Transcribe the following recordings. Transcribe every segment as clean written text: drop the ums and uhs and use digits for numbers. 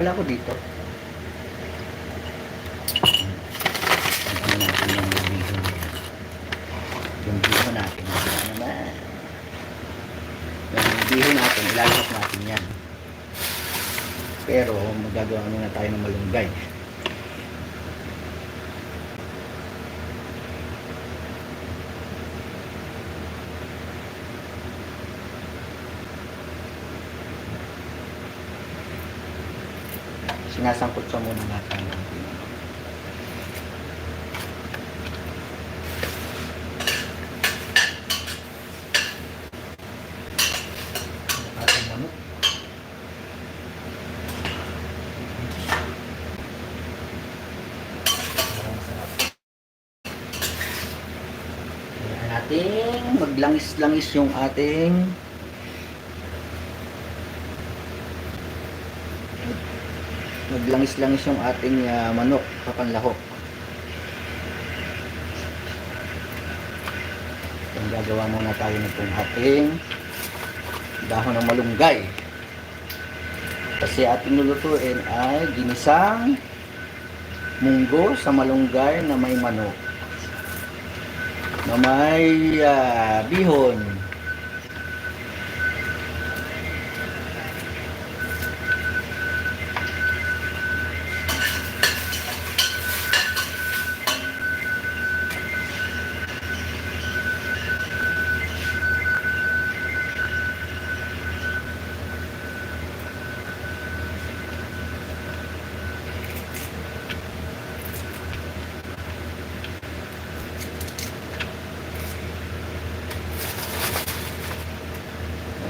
Wala ko dito. Ano natin yung biho na yan. Yung biho natin. Ano naman. Yung biho natin, ilalabas natin yan. Pero magagawa muna tayo ng malunggay. Sinasangkot sa muna natin. Ating manok. Kaya natin maglangis-langis yung ating manok kapanlahok. Ang gagawa muna tayo nitong ating dahon ng malunggay. Kasi ating lulutuin ay ginisang munggo sa malunggay na may manok. Na may bihon.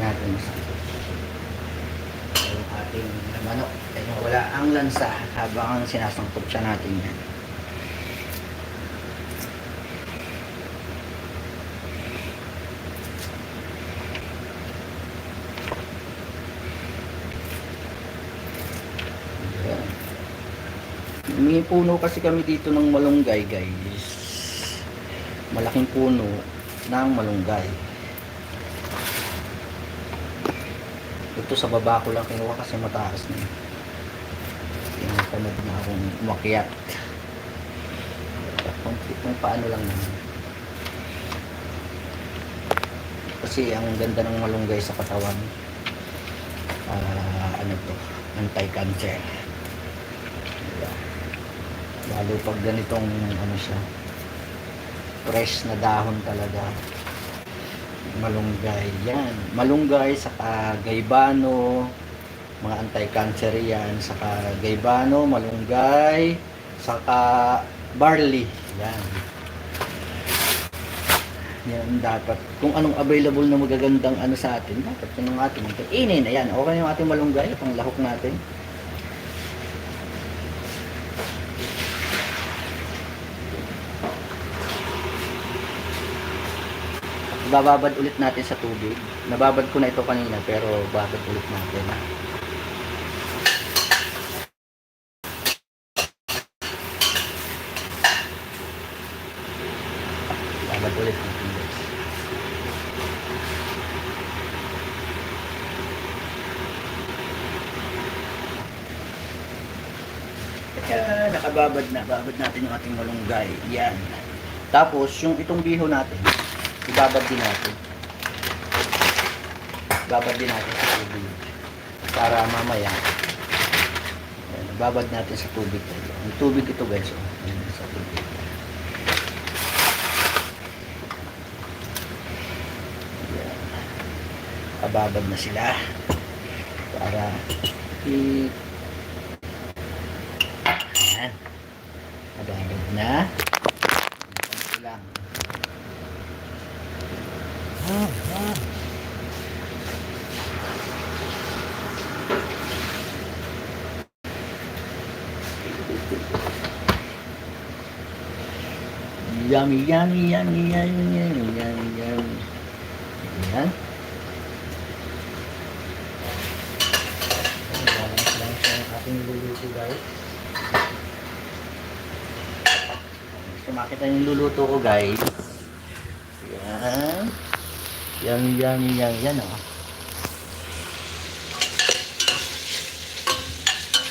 Natin yung ating manok ay wala ang lansa habang sinasangkot siya natin yan. May puno kasi kami dito ng malunggay, guys. Malaking puno ng malunggay. Ito sa baba ko lang kinuha kasi mataas na. Yung tamad na akong umakyat. Kung paano lang naman. Kasi ang ganda ng malunggay sa katawan. Ano to? Anti-cancer. Diba? Lalo pag ganitong ano siya. Fresh na dahon talaga. Malunggay yan, malunggay saka gaybano, mga anti-cancer yan, saka gaybano, malunggay, saka barley yan. Yan dapat kung anong available na magagandang ano sa atin, dapat yun ang ating kainin. Ayan, okay yung ating malunggay, pang lahok natin. Bababad ulit natin sa tubig. Nababad ko na ito kanina pero babad ulit natin. Babad ulit natin, guys. Kaya nakababad na. Babad natin yung ating malunggay. Yan. Tapos yung itong biho natin ibabad din natin. Babad din natin sa tubig. Para mamaya, babad natin sa tubig. Ang tubig ito, guys. Sa tubig. Yan. Babad na sila. Para ayan. Babad na. Ito lang. Yummy, yummy, yummy, yummy, yummy, yummy, yummy. Ayan. Balance lang siya ang ating luluto, guys. Gusto makita yung luluto ko, guys. Ayan. Yummy, yummy, yummy. Yan, oh.